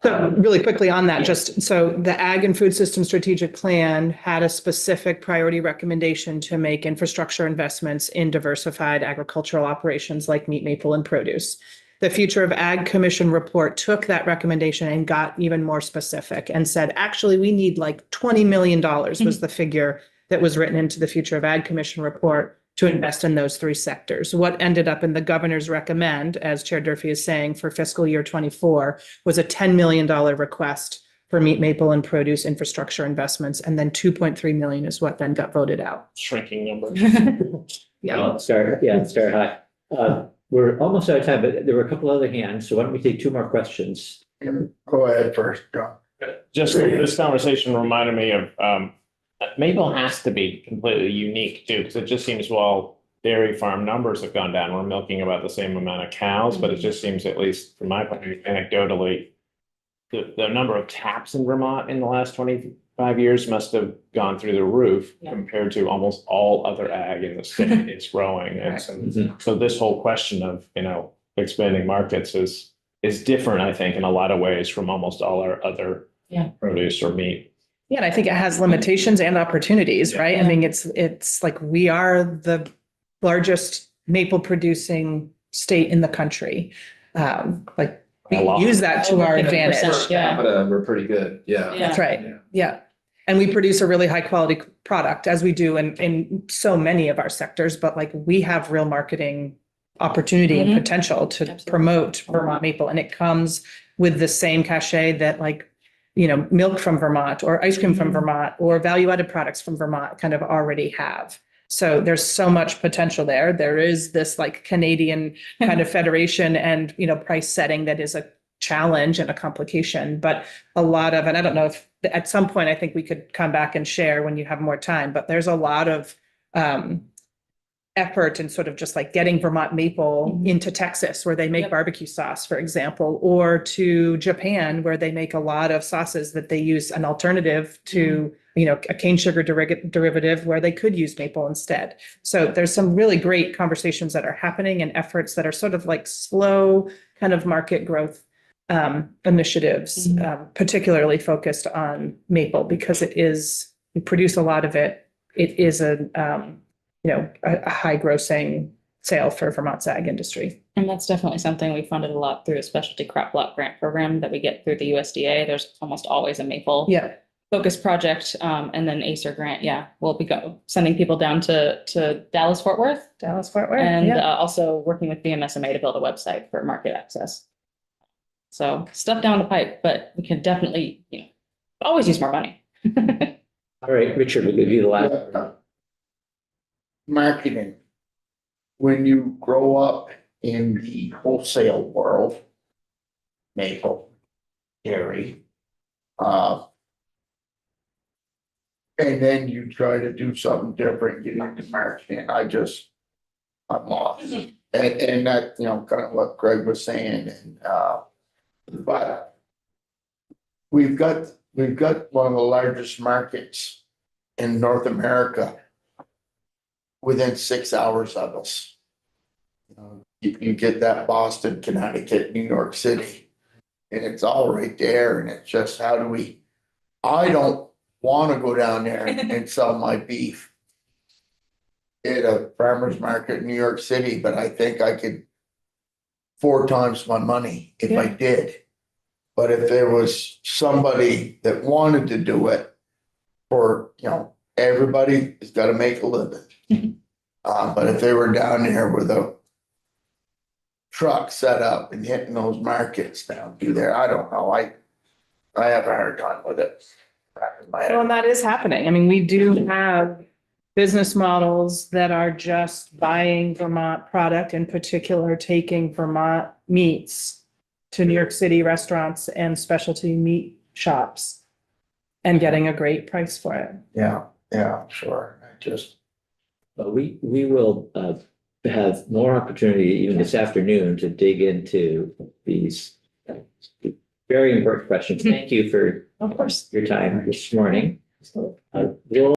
So really quickly on that, so the Ag and Food System Strategic Plan had a specific priority recommendation to make infrastructure investments in diversified agricultural operations like meat, maple, and produce. The Future of Ag Commission report took that recommendation and got even more specific and said, actually, we need like $20 million was the figure that was written into the Future of Ag Commission report to invest in those three sectors. What ended up in the governor's recommend, as Chair Durfee is saying, for fiscal year 24 was a $10 million request for meat, maple, and produce infrastructure investments. And then 2.3 million is what then got voted out. Shrinking number. Yeah. Well, start high. We're almost out of time, but there were a couple other hands. So why don't we take two more questions? Go ahead first, John. Just this conversation reminded me of, maple has to be completely unique too, because it just seems, well, dairy farm numbers have gone down. We're milking about the same amount of cows, but it just seems, at least from my point of view, anecdotally, the number of taps in Vermont in the last 25 years must have gone through the roof compared to almost all other ag in the state. It's growing. And so this whole question of, expanding markets is different, I think, in a lot of ways from almost all our other produce or meat. Yeah, and I think it has limitations and opportunities, right? I mean, it's like we are the largest maple producing state in the country. Like we use that to our advantage. Per capita, we're pretty good. Yeah. That's right. Yeah. And we produce a really high quality product, as we do in so many of our sectors, but like we have real marketing opportunity and potential to promote Vermont maple. And it comes with the same cachet that like, milk from Vermont or ice cream from Vermont or value added products from Vermont kind of already have. So there's so much potential there. There is this like Canadian kind of federation and, price setting that is a challenge and a complication, but a lot of, and I don't know if at some point, I think we could come back and share when you have more time, but there's a lot of effort and sort of just like getting Vermont maple into Texas where they make barbecue sauce, for example, or to Japan where they make a lot of sauces that they use an alternative to, a cane sugar derivative where they could use maple instead. So there's some really great conversations that are happening and efforts that are sort of like slow kind of market growth initiatives, particularly focused on maple because we produce a lot of it. It is a high grossing sale for Vermont's ag industry. And that's definitely something we funded a lot through a specialty crop block grant program that we get through the USDA. There's almost always a maple focus project. And then ACER grant. Yeah. We'll be sending people down to Dallas, Fort Worth. And also working with BMSMA to build a website for market access. So stuff down the pipe, but we can definitely, always use more money. All right, Richard, we'll give you the last. Marketing. When you grow up in the wholesale world, maple, dairy, and then you try to do something different, get into marketing, I'm lost. And that, kind of what Greg was saying, and, but we've got one of the largest markets in North America within 6 hours of us. You get that Boston, Connecticut, New York City, and it's all right there, and it's just, how do we? I don't wanna go down there and sell my beef at a farmer's market in New York City, but I think I could 4 times my money if I did. But if there was somebody that wanted to do it, or, everybody has gotta make a living. But if they were down there with a truck set up and hitting those markets down through there, I don't know, I have a hard time with it. Wrapping my head Well, and that is happening. I mean, we do have business models that are just buying Vermont product, in particular, taking Vermont meats to New York City restaurants and specialty meat shops and getting a great price for it. Yeah, sure, But we will have more opportunity even this afternoon to dig into these very important questions. Thank you for Of course. your time this morning. We'll